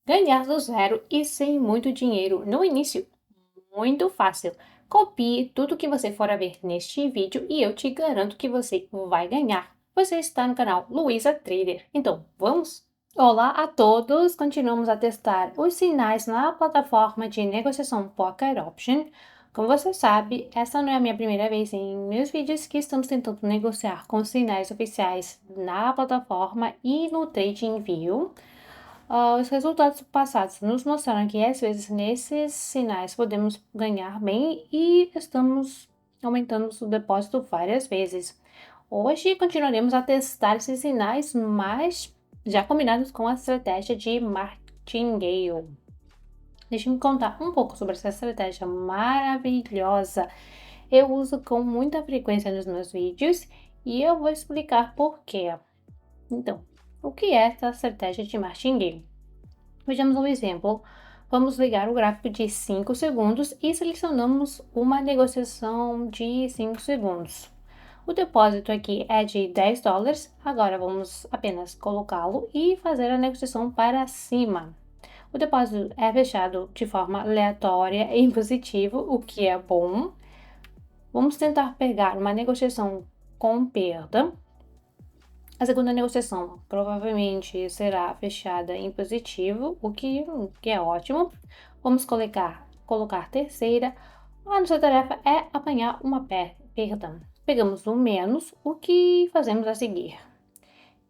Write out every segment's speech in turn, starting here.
Ganhar do zero e sem muito dinheiro no início? Muito fácil. Copie tudo que você for a ver neste vídeo e eu te garanto que você vai ganhar. Você está no canal Luiza Trader. Então, vamos? Olá a todos! Continuamos a testar os sinais na plataforma de negociação Poker Option. Como você sabe, essa não é a minha primeira vez em meus vídeos que estamos tentando negociar com sinais oficiais na plataforma e no TradingView. Os resultados passados nos mostraram que, às vezes, nesses sinais podemos ganhar bem e estamos aumentando o depósito várias vezes. Hoje continuaremos a testar esses sinais, mas já combinados com a estratégia de martingale. Deixa eu me contar um pouco sobre essa estratégia maravilhosa. Eu uso com muita frequência nos meus vídeos e eu vou explicar por quê. Então, o que é essa estratégia de martingale? Vejamos um exemplo. Vamos ligar o gráfico de 5 segundos e selecionamos uma negociação de 5 segundos. O depósito aqui é de $10, agora vamos apenas colocá-lo e fazer a negociação para cima. O depósito é fechado de forma aleatória em positivo, o que é bom. Vamos tentar pegar uma negociação com perda. A segunda negociação provavelmente será fechada em positivo, o que é ótimo. Vamos colocar terceira. A nossa tarefa é apanhar uma perda. Pegamos o menos, o que fazemos a seguir.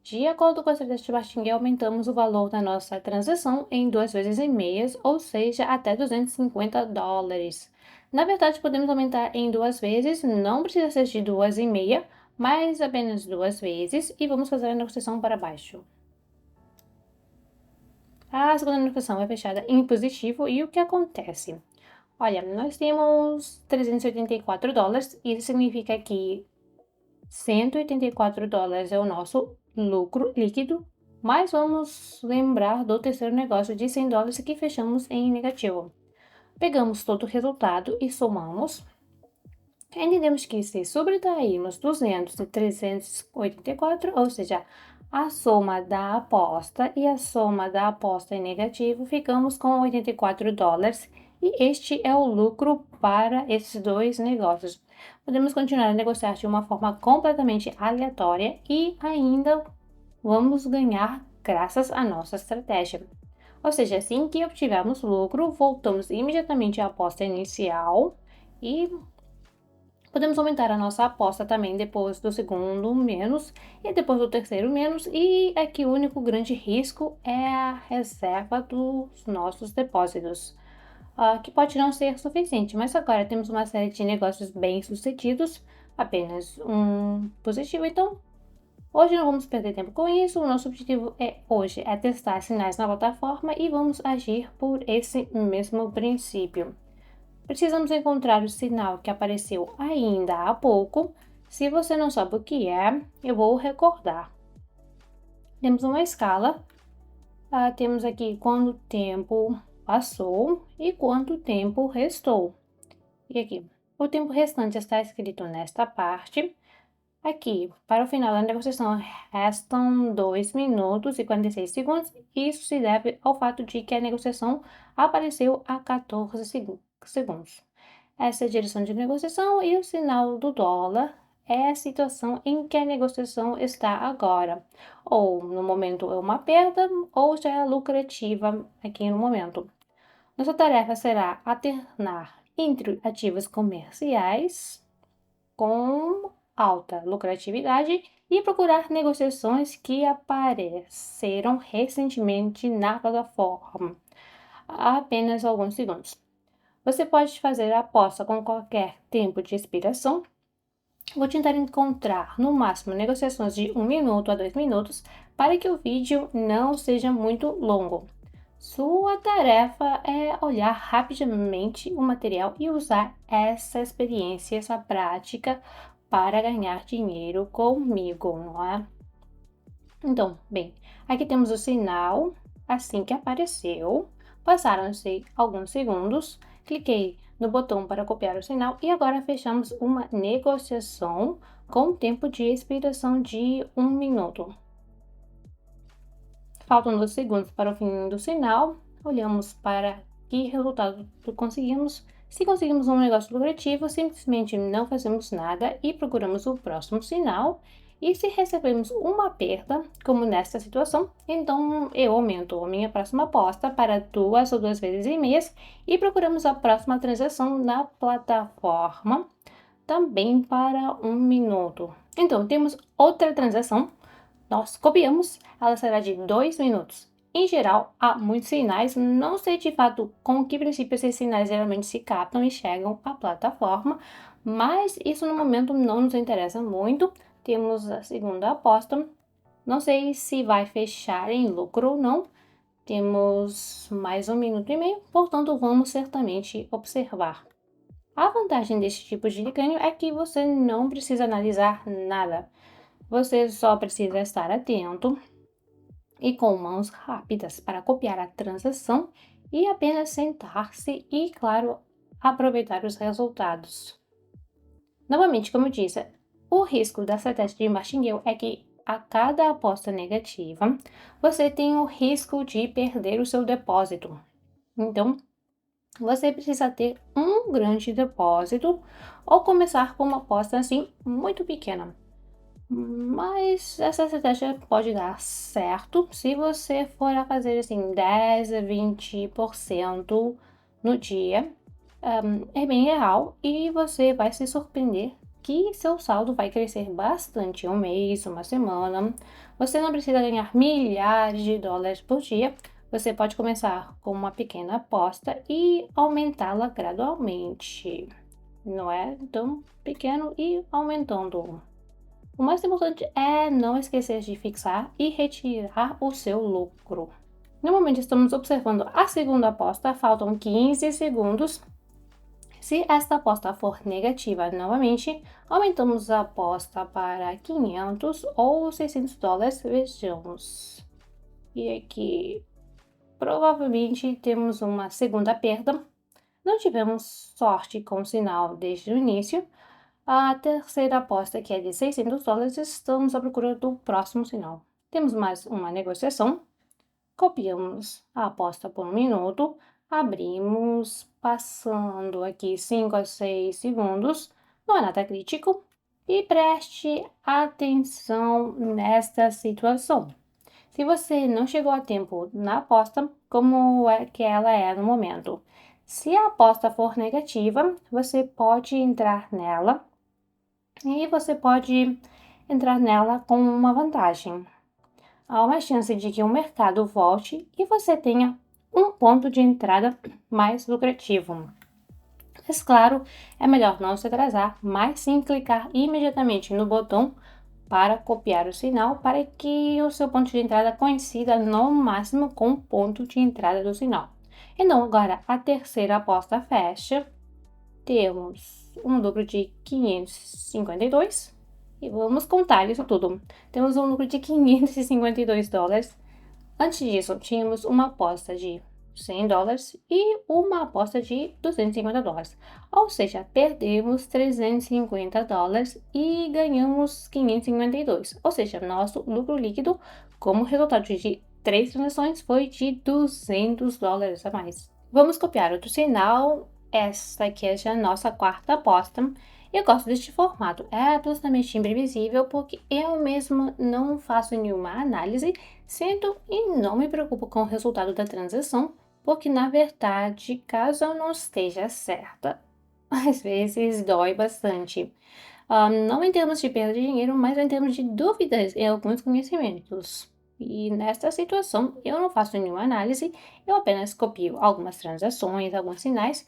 De acordo com a estratégia de Martingale, aumentamos o valor da nossa transação em 2 vezes e meias, ou seja, até $250. Na verdade, podemos aumentar em 2 vezes, não precisa ser de 2,5, mas apenas 2 vezes, e vamos fazer a negociação para baixo. A segunda negociação é fechada em positivo, e o que acontece? Olha, nós temos $384, isso significa que $184 é o nosso lucro líquido, mas vamos lembrar do terceiro negócio de $100 que fechamos em negativo. Pegamos todo o resultado e somamos. Entendemos que se subtrairmos 200 de 384, ou seja, a soma da aposta e a soma da aposta em negativo, ficamos com $84 e este é o lucro para esses dois negócios. Podemos continuar a negociar de uma forma completamente aleatória e ainda vamos ganhar graças à nossa estratégia. Ou seja, assim que obtivermos lucro, voltamos imediatamente à aposta inicial e podemos aumentar a nossa aposta também depois do segundo menos e depois do terceiro menos, e aqui o único grande risco é a reserva dos nossos depósitos, que pode não ser suficiente, mas agora temos uma série de negócios bem-sucedidos, apenas um positivo, então hoje não vamos perder tempo com isso, o nosso objetivo hoje é testar sinais na plataforma e vamos agir por esse mesmo princípio. Precisamos encontrar o sinal que apareceu ainda há pouco. Se você não sabe o que é, eu vou recordar. Temos uma escala, temos aqui quanto tempo passou e quanto tempo restou. E aqui, o tempo restante está escrito nesta parte. Aqui, para o final da negociação, restam 2 minutos e 46 segundos. Isso se deve ao fato de que a negociação apareceu a 14 segundos. Essa é a direção de negociação e o sinal do dólar é a situação em que a negociação está agora. Ou no momento é uma perda, ou já é lucrativa aqui no momento. Nossa tarefa será alternar entre ativos comerciais com alta lucratividade e procurar negociações que apareceram recentemente na plataforma. Há apenas alguns segundos. Você pode fazer a aposta com qualquer tempo de expiração. Vou tentar encontrar no máximo negociações de 1 minuto a 2 minutos para que o vídeo não seja muito longo. Sua tarefa é olhar rapidamente o material e usar essa experiência, essa prática para ganhar dinheiro comigo, não é? Então, bem, aqui temos o sinal assim que apareceu. Passaram-se alguns segundos, cliquei no botão para copiar o sinal e agora fechamos uma negociação com tempo de expiração de 1 minuto. Faltam 2 segundos para o fim do sinal olhamos para que resultado conseguimos. Se conseguimos um negócio lucrativo, simplesmente não fazemos nada e procuramos o próximo sinal. E se recebemos uma perda, como nesta situação, então eu aumento a minha próxima aposta para 2 ou 2 vezes em mês e procuramos a próxima transação na plataforma também para 1 minuto. Então, temos outra transação, nós copiamos, ela será de 2 minutos. Em geral, há muitos sinais, não sei de fato com que princípio esses sinais geralmente se captam e chegam à plataforma, mas isso no momento não nos interessa muito. Temos a segunda aposta, não sei se vai fechar em lucro ou não. Temos mais 1 minuto e meio, portanto vamos certamente observar. A vantagem desse tipo de ganho é que você não precisa analisar nada. Você só precisa estar atento e com mãos rápidas para copiar a transação e apenas sentar-se e, claro, aproveitar os resultados. Novamente, como eu disse, o risco da estratégia de martingale é que a cada aposta negativa, você tem o risco de perder o seu depósito. Então, você precisa ter um grande depósito ou começar com uma aposta assim muito pequena. Mas essa estratégia pode dar certo se você for a fazer assim 10 a 20% no dia. É bem real e você vai se surpreender que seu saldo vai crescer bastante um mês, uma semana. Você não precisa ganhar milhares de dólares por dia. Você pode começar com uma pequena aposta e aumentá-la gradualmente. Não é tão pequeno e aumentando. O mais importante é não esquecer de fixar e retirar o seu lucro. No momento estamos observando a segunda aposta, faltam 15 segundos. Se esta aposta for negativa novamente, aumentamos a aposta para 500 ou 600 dólares, vejamos. E aqui, provavelmente temos uma segunda perda. Não tivemos sorte com o sinal desde o início. A terceira aposta, que é de 600 dólares, estamos à procura do próximo sinal. Temos mais uma negociação. Copiamos a aposta por 1 minuto, abrimos, passando aqui 5 a 6 segundos, não é nada crítico, e preste atenção nesta situação. Se você não chegou a tempo na aposta, como é que ela é no momento? Se a aposta for negativa, você pode entrar nela e você pode entrar nela com uma vantagem. Há uma chance de que o mercado volte e você tenha um ponto de entrada mais lucrativo. Mas claro, é melhor não se atrasar, mas sim clicar imediatamente no botão para copiar o sinal para que o seu ponto de entrada coincida no máximo com o ponto de entrada do sinal. Então, agora a terceira aposta fecha. Temos um lucro de 552 e vamos contar isso tudo. Temos um lucro de 552 dólares. Antes disso, tínhamos uma aposta de 100 dólares e uma aposta de 250 dólares. Ou seja, perdemos 350 dólares e ganhamos 552. Ou seja, nosso lucro líquido, como resultado de 3 transações, foi de 200 dólares a mais. Vamos copiar outro sinal. Esta aqui é já a nossa quarta aposta. Eu gosto deste formato, é absolutamente imprevisível porque eu mesmo não faço nenhuma análise, sento e não me preocupo com o resultado da transação, porque na verdade, caso eu não esteja certa, às vezes dói bastante. Não em termos de perda de dinheiro, mas em termos de dúvidas em alguns conhecimentos. E nesta situação, eu não faço nenhuma análise, eu apenas copio algumas transações, alguns sinais.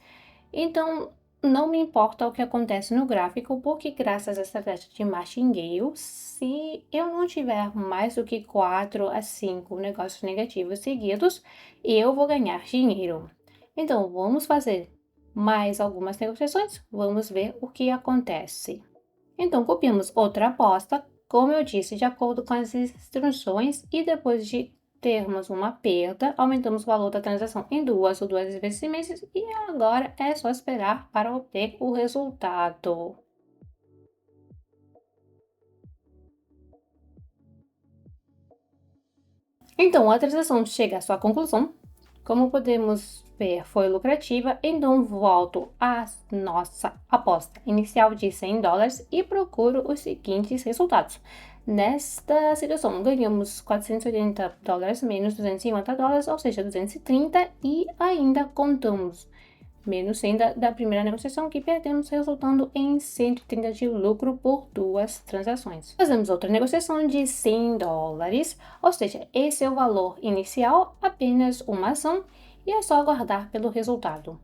Então, não me importa o que acontece no gráfico, porque graças à estratégia de martingale, se eu não tiver mais do que 4 a 5 negócios negativos seguidos, eu vou ganhar dinheiro. Então, vamos fazer mais algumas negociações, vamos ver o que acontece. Então, copiamos outra aposta, como eu disse, de acordo com as instruções, e depois de termos uma perda, aumentamos o valor da transação em 2 ou 2 vezes e agora é só esperar para obter o resultado. Então, a transação chega à sua conclusão. Como podemos ver, foi lucrativa, então volto à nossa aposta inicial de $100 e procuro os seguintes resultados. Nesta situação, ganhamos $480 menos $250, ou seja, 230, e ainda contamos menos 100 da primeira negociação, que perdemos, resultando em 130 de lucro por 2 transações. Fazemos outra negociação de $100, ou seja, esse é o valor inicial, apenas uma ação, e é só aguardar pelo resultado.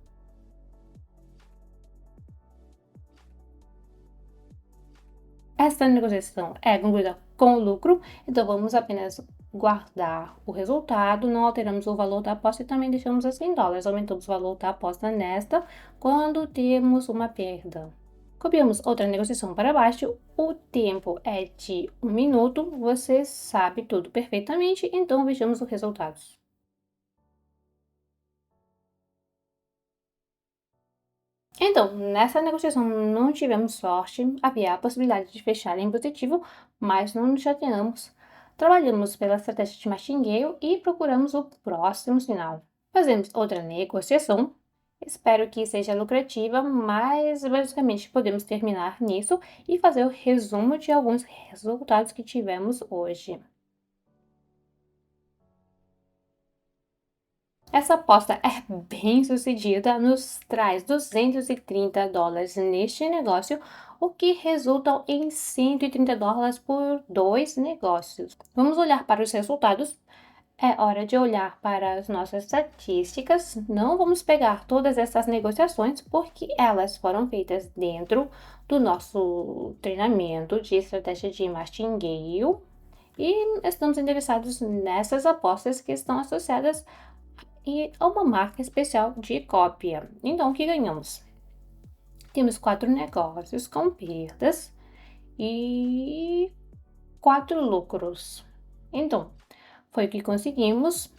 Esta negociação é concluída com lucro, então vamos apenas guardar o resultado, não alteramos o valor da aposta e também deixamos a $100. Aumentamos o valor da aposta nesta quando temos uma perda. Copiamos outra negociação para baixo, o tempo é de 1 minuto, você sabe tudo perfeitamente, então vejamos os resultados. Então, nessa negociação não tivemos sorte, havia a possibilidade de fechar em positivo, mas não nos chateamos. Trabalhamos pela estratégia de martingale e procuramos o próximo sinal. Fazemos outra negociação, espero que seja lucrativa, mas basicamente podemos terminar nisso e fazer o resumo de alguns resultados que tivemos hoje. Essa aposta é bem sucedida, nos traz $230 neste negócio, o que resulta em $130 por 2 negócios. Vamos olhar para os resultados. É hora de olhar para as nossas estatísticas. Não vamos pegar todas essas negociações, porque elas foram feitas dentro do nosso treinamento de estratégia de martingale. E estamos interessados nessas apostas que estão associadas e uma marca especial de cópia. Então, o que ganhamos? Temos 4 negócios com perdas e 4 lucros. Então, foi o que conseguimos.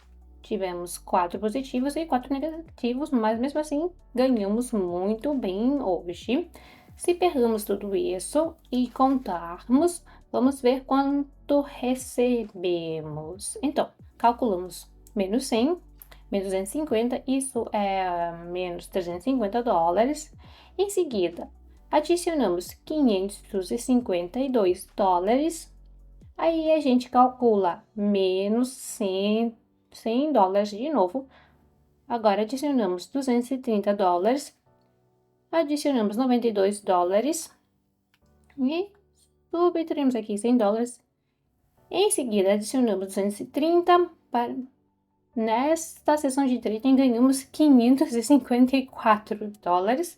Tivemos 4 positivos e 4 negativos, mas mesmo assim ganhamos muito bem hoje. Se pegarmos tudo isso e contarmos, vamos ver quanto recebemos. Então, calculamos menos 100, menos 250, isso é menos $350. Em seguida, adicionamos $552. Aí a gente calcula menos $100 de novo. Agora adicionamos $230, adicionamos $92 e subtraímos aqui $100. Em seguida, adicionamos 230 para... Nesta sessão de trading ganhamos $554,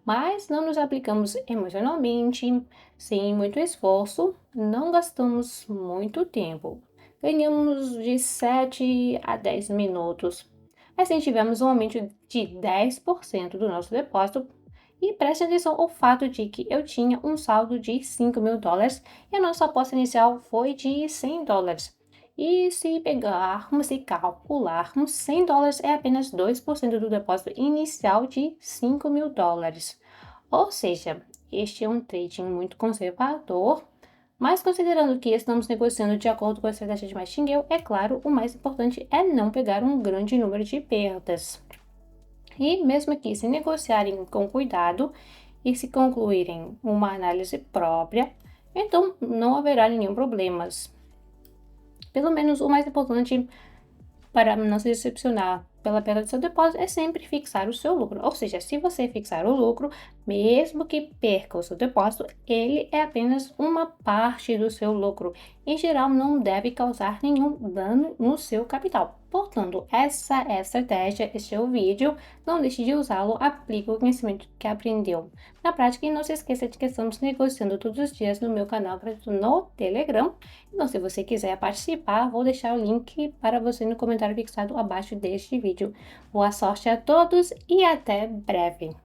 mas não nos aplicamos emocionalmente, sem muito esforço, não gastamos muito tempo. Ganhamos de 7 a 10 minutos. Assim tivemos um aumento de 10% do nosso depósito. E preste atenção ao fato de que eu tinha um saldo de $5.000 e a nossa aposta inicial foi de $100. E se pegarmos e calcularmos, $100 é apenas 2% do depósito inicial de $5.000. Ou seja, este é um trading muito conservador, mas considerando que estamos negociando de acordo com a estratégia de martingale, é claro, o mais importante é não pegar um grande número de perdas. E mesmo que se negociarem com cuidado e se concluírem uma análise própria, então não haverá nenhum problemas. Pelo menos o mais importante para não se decepcionar pela perda do seu depósito é sempre fixar o seu lucro. Ou seja, se você fixar o lucro, mesmo que perca o seu depósito, ele é apenas uma parte do seu lucro. Em geral, não deve causar nenhum dano no seu capital. Portanto, essa é a estratégia, este é o vídeo. Não deixe de usá-lo, aplique o conhecimento que aprendeu na prática e não se esqueça de que estamos negociando todos os dias no meu canal gratuito no Telegram. Então, se você quiser participar, vou deixar o link para você no comentário fixado abaixo deste vídeo. Boa sorte a todos e até breve!